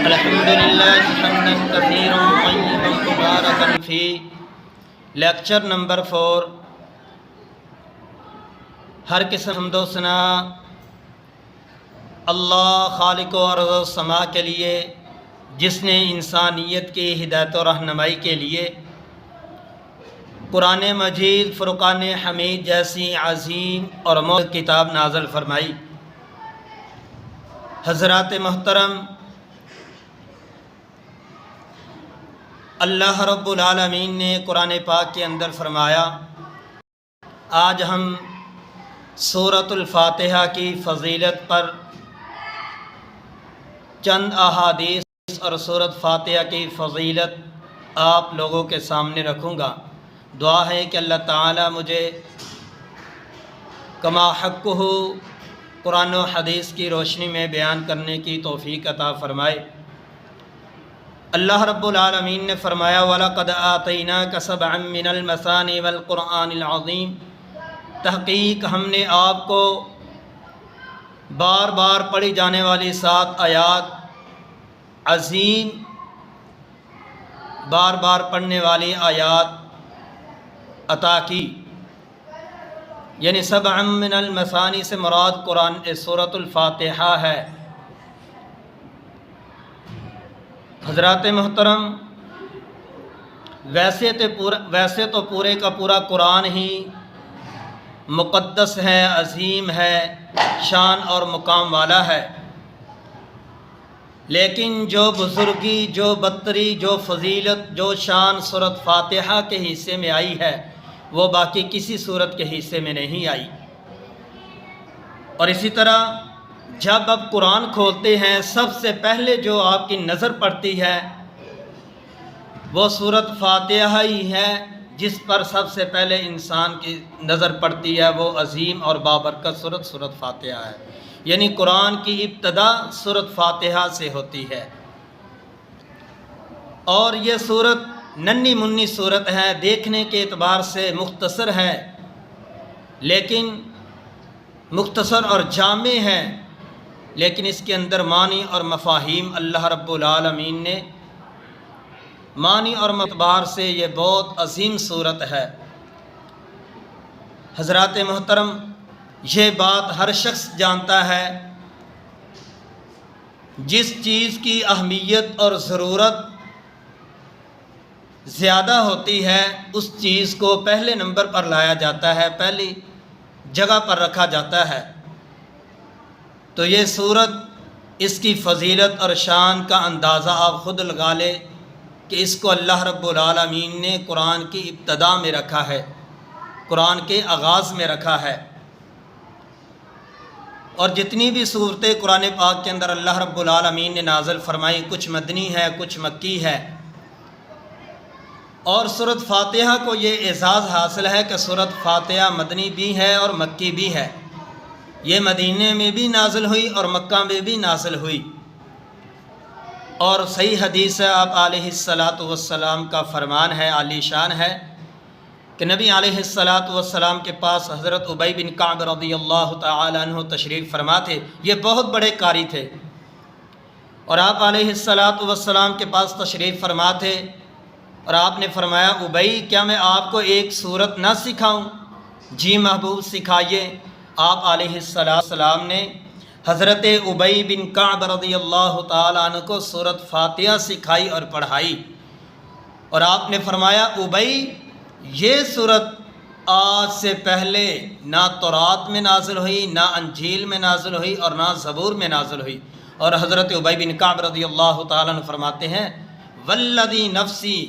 الحمد للہ حمدا کثیرا طیبا مبارکا فیہ۔ Lecture number 4۔ ہر قسم حمد و ثنا اللہ خالق و ارض و سما کے لیے، جس نے انسانیت کی ہدایت و رہنمائی کے لیے قرآن مجید فرقان حمید جیسی عظیم اور معزز کتاب نازل فرمائی۔ حضرات محترم، اللہ رب العالمین نے قرآن پاک کے اندر فرمایا، آج ہم سورۃ الفاتحہ کی فضیلت پر چند احادیث اور سورۃ فاتحہ کی فضیلت آپ لوگوں کے سامنے رکھوں گا۔ دعا ہے کہ اللہ تعالی مجھے کما حقہ قرآن و حدیث کی روشنی میں بیان کرنے کی توفیق عطا فرمائے۔ اللہ رب العالمین نے فرمایا، وَلَقَدْ آتَيْنَاكَ سَبْعًا مِّنَ الْمَثَانِي وَالْقُرْآنِ الْعَظِيمِ۔ تحقیق ہم نے آپ کو بار بار پڑھی جانے والی 7 آیات عظیم، بار بار پڑھنے والی آیات عطا کی۔ یعنی سبعًا من المثانی سے مراد قرآن سورۃ الفاتحہ ہے۔ حضرات محترم، ویسے تو پورے کا پورا قرآن ہی مقدس ہے، عظیم ہے، شان اور مقام والا ہے، لیکن جو بزرگی، جو برتری، جو فضیلت، جو شان سورۃ فاتحہ کے حصے میں آئی ہے، وہ باقی کسی سورت کے حصے میں نہیں آئی۔ اور اسی طرح جب آپ قرآن کھولتے ہیں، سب سے پہلے جو آپ کی نظر پڑتی ہے وہ سورۃ فاتحہ ہی ہے، جس پر سب سے پہلے انسان کی نظر پڑتی ہے، وہ عظیم اور بابرکت سورۃ فاتحہ ہے۔ یعنی قرآن کی ابتدا سورۃ فاتحہ سے ہوتی ہے، اور یہ سورت ننھی منی صورت ہے، دیکھنے کے اعتبار سے مختصر ہے، لیکن مختصر اور جامع ہے، لیکن اس کے اندر معنی اور مفاہیم اللہ رب العالمین نے معنی اور اعتبار سے یہ بہت عظیم صورت ہے۔ حضرات محترم، یہ بات ہر شخص جانتا ہے، جس چیز کی اہمیت اور ضرورت زیادہ ہوتی ہے اس چیز کو پہلے نمبر پر لایا جاتا ہے، پہلی جگہ پر رکھا جاتا ہے۔ تو یہ صورت، اس کی فضیلت اور شان کا اندازہ آپ خود لگا لیں کہ اس کو اللہ رب العالمین نے قرآن کی ابتدا میں رکھا ہے، قرآن کے آغاز میں رکھا ہے۔ اور جتنی بھی صورتیں قرآن پاک کے اندر اللہ رب العالمین نے نازل فرمائی، کچھ مدنی ہے، کچھ مکی ہے، اور سورۃ فاتحہ کو یہ اعزاز حاصل ہے کہ سورۃ فاتحہ مدنی بھی ہے اور مکی بھی ہے۔ یہ مدینے میں بھی نازل ہوئی اور مکہ میں بھی نازل ہوئی۔ اور صحیح حدیث ہے، آپ علیہ الصلاۃ والسلام کا فرمان ہے، عالی شان ہے، کہ نبی علیہ الصلاۃ والسلام کے پاس حضرت ابی بن کعب رضی اللہ تعالی عنہ تشریف فرما تھے۔ یہ بہت بڑے قاری تھے، اور آپ علیہ الصلاۃ والسلام کے پاس تشریف فرما تھے، اور آپ نے فرمایا، ابی، کیا میں آپ کو ایک سورت نہ سکھاؤں؟ جی محبوب، سکھائیے۔ آپ علیہ السلام نے حضرت ابی بن کعب رضی اللہ تعالیٰ عنہ کو سورۃ فاتحہ سکھائی اور پڑھائی، اور آپ نے فرمایا، ابی، یہ سورت آج سے پہلے نہ تورات میں نازل ہوئی، نہ انجیل میں نازل ہوئی، اور نہ زبور میں نازل ہوئی۔ اور حضرت ابی بن کعب رضی اللہ تعالیٰ عنہ فرماتے ہیں، والذی نفسی،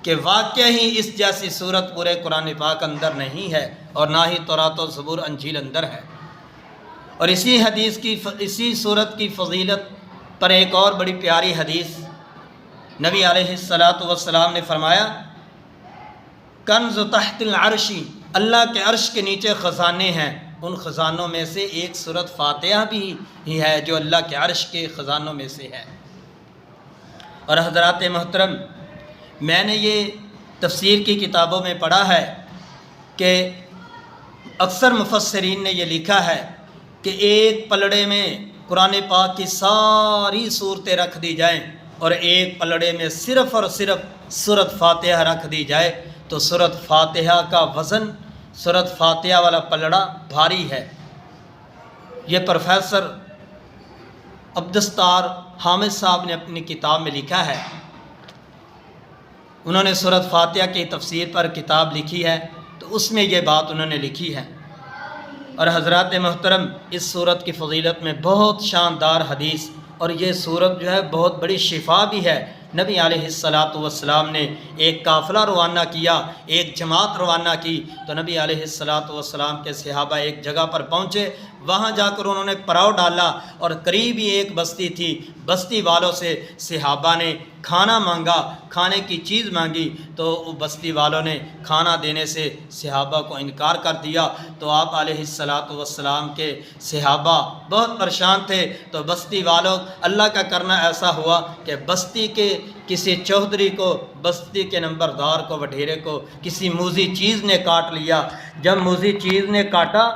کہ واقعہ ہی اس جیسی صورت پورے قرآن پاک اندر نہیں ہے، اور نہ ہی تورات و زبور انجیل اندر ہے۔ اور اسی صورت کی فضیلت پر ایک اور بڑی پیاری حدیث نبی علیہ الصلاۃ والسلام نے فرمایا، کنز تحت العرش، اللہ کے عرش کے نیچے خزانے ہیں، ان خزانوں میں سے ایک سورۃ فاتحہ بھی ہی ہے، جو اللہ کے عرش کے خزانوں میں سے ہے۔ اور حضرات محترم، میں نے یہ تفسیر کی کتابوں میں پڑھا ہے کہ اکثر مفسرین نے یہ لکھا ہے کہ ایک پلڑے میں قرآن پاک کی ساری صورتیں رکھ دی جائیں اور ایک پلڑے میں صرف اور صرف سورۃ فاتحہ رکھ دی جائے تو سورۃ فاتحہ کا وزن، سورۃ فاتحہ والا پلڑا بھاری ہے۔ یہ پروفیسر عبدالستار حامد صاحب نے اپنی کتاب میں لکھا ہے، انہوں نے سورۃ فاتحہ کی تفسیر پر کتاب لکھی ہے، تو اس میں یہ بات انہوں نے لکھی ہے۔ اور حضرات محترم، اس سورت کی فضیلت میں بہت شاندار حدیث، اور یہ سورت جو ہے بہت بڑی شفا بھی ہے۔ نبی علیہ السلام نے ایک قافلہ روانہ کیا، ایک جماعت روانہ کی، تو نبی علیہ السلام کے صحابہ ایک جگہ پر پہنچے، وہاں جا کر انہوں نے پڑاؤ ڈالا، اور قریب ہی ایک بستی تھی، بستی والوں سے صحابہ نے کھانا مانگا، کھانے کی چیز مانگی، تو بستی والوں نے کھانا دینے سے صحابہ کو انکار کر دیا، تو آپ علیہ السلام کے صحابہ بہت پریشان تھے۔ تو بستی والوں، اللہ کا کرنا ایسا ہوا کہ بستی کے کسی چودھری کو، بستی کے نمبردار کو، وڈیرے کو کسی موذی چیز نے کاٹ لیا۔ جب موذی چیز نے کاٹا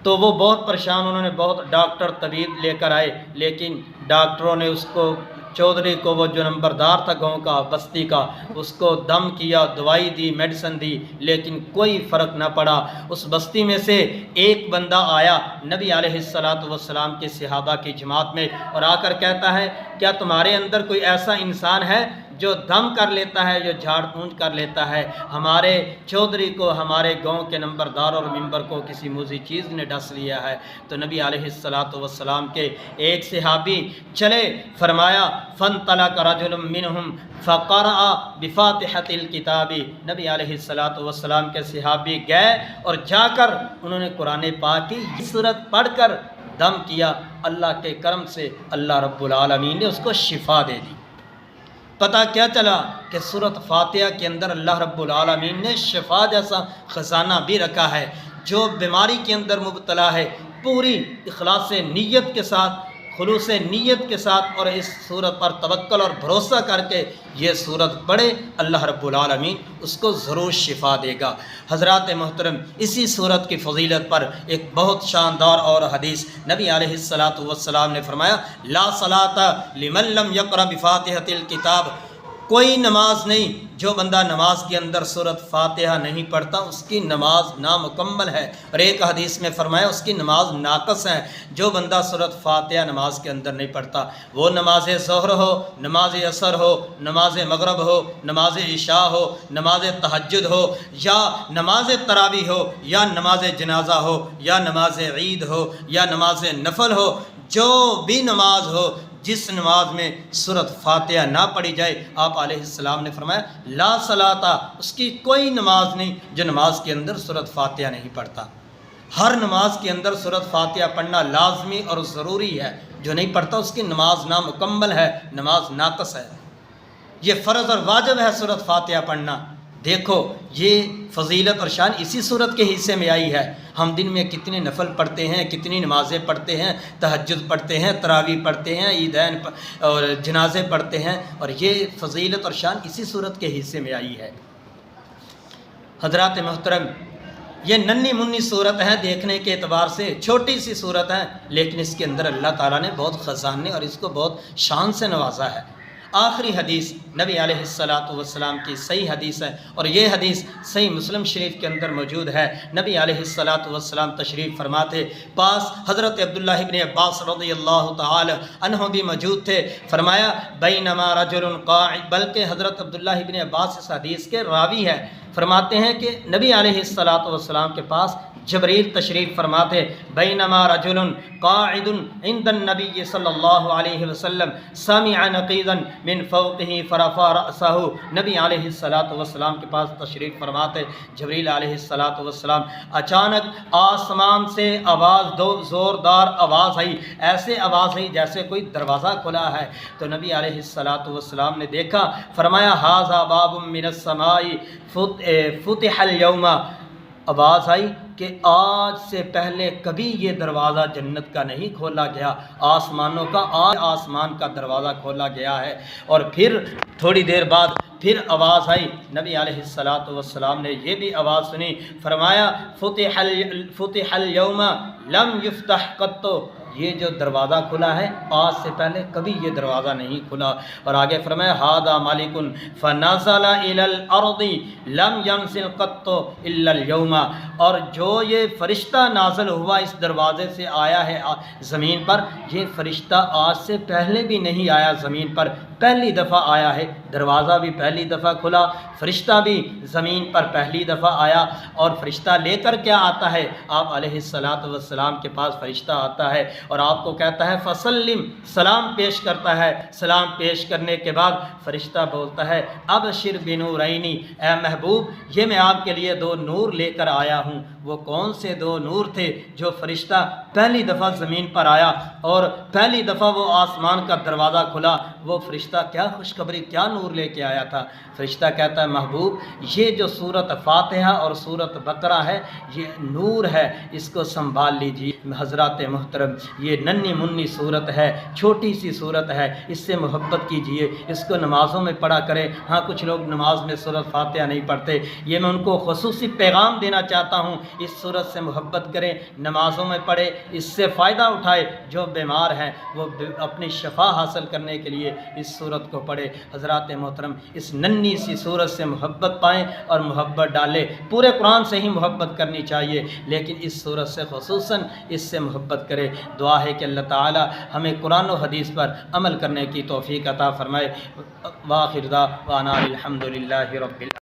تو وہ بہت پریشان، انہوں نے بہت ڈاکٹر طبیب لے کر آئے، لیکن ڈاکٹروں نے اس کو، چودھری کو، وہ جو نمبردار تھا گاؤں کا، بستی کا، اس کو دم کیا، دوائی دی، میڈیسن دی، لیکن کوئی فرق نہ پڑا۔ اس بستی میں سے ایک بندہ آیا نبی علیہ السلام کے صحابہ کی جماعت میں، اور آ کر کہتا ہے، کیا تمہارے اندر کوئی ایسا انسان ہے جو دم کر لیتا ہے، جو جھاڑ پونچھ کر لیتا ہے؟ ہمارے چودھری کو، ہمارے گاؤں کے نمبردار اور ممبر کو کسی موذی چیز نے ڈس لیا ہے۔ تو نبی علیہ السلام کے ایک صحابی چلے، فرمایا فانطلق رجل منہم فقرأ بفاتحۃ الکتاب، نبی علیہ السلام کے صحابی گئے اور جا کر انہوں نے قرآن پاک کی یہ سورت پڑھ کر دم کیا۔ اللہ کے کرم سے اللہ رب العالمین نے اس کو شفا دے دی۔ پتہ کیا چلا کہ سورۃ فاتحہ کے اندر اللہ رب العالمین نے شفا جیسا خزانہ بھی رکھا ہے۔ جو بیماری کے اندر مبتلا ہے، پوری اخلاص نیت کے ساتھ، خلوص نیت کے ساتھ، اور اس سورت پر توکل اور بھروسہ کر کے یہ سورت پڑھے، اللہ رب العالمین اس کو ضرور شفا دے گا۔ حضرات محترم، اسی سورت کی فضیلت پر ایک بہت شاندار اور حدیث، نبی علیہ السلام نے فرمایا لا صلاۃ لمن لم یقرأ بفاتحۃ الکتاب، کوئی نماز نہیں، جو بندہ نماز کے اندر سورۃ فاتحہ نہیں پڑھتا اس کی نماز نامکمل ہے۔ اور ایک حدیث میں فرمایا اس کی نماز ناقص ہے۔ جو بندہ سورۃ فاتحہ نماز کے اندر نہیں پڑھتا، وہ نماز ظہر ہو، نماز عصر ہو، نماز مغرب ہو، نماز عشاء ہو، نماز تہجد ہو، یا نماز تراویح ہو، یا نماز جنازہ ہو، یا نماز عید ہو، یا نماز نفل ہو، جو بھی نماز ہو، جس نماز میں سورۃ فاتحہ نہ پڑھی جائے، آپ علیہ السلام نے فرمایا لا صلاۃ، اس کی کوئی نماز نہیں جو نماز کے اندر سورۃ فاتحہ نہیں پڑھتا۔ ہر نماز کے اندر سورۃ فاتحہ پڑھنا لازمی اور ضروری ہے، جو نہیں پڑھتا اس کی نماز نامکمل ہے، نماز ناقص ہے۔ یہ فرض اور واجب ہے سورۃ فاتحہ پڑھنا۔ دیکھو یہ فضیلت اور شان اسی سورت کے حصے میں آئی ہے۔ ہم دن میں کتنے نفل پڑھتے ہیں، کتنی نمازیں پڑھتے ہیں، تہجد پڑھتے ہیں، تراویح پڑھتے ہیں، عیدین اور جنازے پڑھتے ہیں، اور یہ فضیلت اور شان اسی سورت کے حصے میں آئی ہے۔ حضرات محترم، یہ ننھی منی صورت ہے، دیکھنے کے اعتبار سے چھوٹی سی صورت ہے، لیکن اس کے اندر اللہ تعالیٰ نے بہت خزانے اور اس کو بہت شان سے نوازا ہے۔ آخری حدیث نبی علیہ السلام کی صحیح حدیث ہے، اور یہ حدیث صحیح مسلم شریف کے اندر موجود ہے۔ نبی علیہ السلام تشریف فرماتے، پاس حضرت عبداللہ ابن عباس رضی اللہ تعالی عنہ بھی موجود تھے۔ فرمایا بینما رجل قاعد، بلکہ حضرت عبداللہ ابن عباس اس حدیث کے راوی ہے، فرماتے ہیں کہ نبی علیہ السلام کے پاس جبریل تشریف فرماتے، بینما رجل قاعد عند النبی صلی اللہ علیہ وسلم سمع نقیضا من فوقه فرفع رأسه، نبی علیہ السلام کے پاس تشریف فرماتے، جبریل علیہ السلام، اچانک آسمان سے آواز، دو زوردار آواز آئی، ایسے آواز آئی جیسے کوئی دروازہ کھلا ہے۔ تو نبی علیہ السلام نے دیکھا، فرمایا ھذا باب من السماء فتح اليوم، آواز آئی کہ آج سے پہلے کبھی یہ دروازہ جنت کا نہیں کھولا گیا، آسمانوں کا آج آسمان کا دروازہ کھولا گیا ہے۔ اور پھر تھوڑی دیر بعد پھر آواز آئی، نبی علیہ السلام نے یہ بھی آواز سنی، فرمایا فتح اليوم لم یفتح قط، یہ جو دروازہ کھلا ہے آج سے پہلے کبھی یہ دروازہ نہیں کھلا۔ اور آگے فرمایا ھذا ملک فنزل الی الارض لم ينزل قط الا اليوم، اور جو یہ فرشتہ نازل ہوا اس دروازے سے آیا ہے زمین پر، یہ فرشتہ آج سے پہلے بھی نہیں آیا زمین پر، پہلی دفعہ آیا ہے۔ دروازہ بھی پہلی دفعہ کھلا، فرشتہ بھی زمین پر پہلی دفعہ آیا۔ اور فرشتہ لے کر کیا آتا ہے؟ آپ علیہ الصلاۃ والسلام کے پاس فرشتہ آتا ہے اور آپ کو کہتا ہے فسلم، سلام پیش کرتا ہے۔ سلام پیش کرنے کے بعد فرشتہ بولتا ہے ابشر بنورینی، اے محبوب یہ میں آپ کے لیے 2 نور لے کر آیا ہوں۔ وہ کون سے 2 نور تھے جو فرشتہ پہلی دفعہ زمین پر آیا اور پہلی دفعہ وہ آسمان کا دروازہ کھلا؟ وہ فرشتہ کیا خوشخبری، کیا نور لے کے آیا تھا؟ فرشتہ کہتا ہے محبوب یہ جو سورۃ فاتحہ اور سورۃ بقرہ ہے یہ نور ہے، اس کو سنبھال لیجیے۔ حضرات محترم یہ ننھی منی صورت ہے، چھوٹی سی صورت ہے، اس سے محبت کیجیے، اس کو نمازوں میں پڑھا کریں۔ ہاں کچھ لوگ نماز میں سورۃ فاتحہ نہیں پڑھتے، یہ میں ان کو خصوصی پیغام دینا چاہتا ہوں، اس صورت سے محبت کریں، نمازوں میں پڑھیں، اس سے فائدہ اٹھائے۔ جو بیمار ہیں وہ اپنی شفا حاصل کرنے کے لیے اس صورت کو پڑھے۔ حضرات محترم اس ننھی سی صورت سے محبت پائیں اور محبت ڈالیں۔ پورے قرآن سے ہی محبت کرنی چاہیے لیکن اس صورت سے خصوصاً اس سے محبت کرے۔ دعا ہے کہ اللہ تعالی ہمیں قرآن و حدیث پر عمل کرنے کی توفیق عطا فرمائے۔ وآخر دعوانا الحمد للہ رب العالمین۔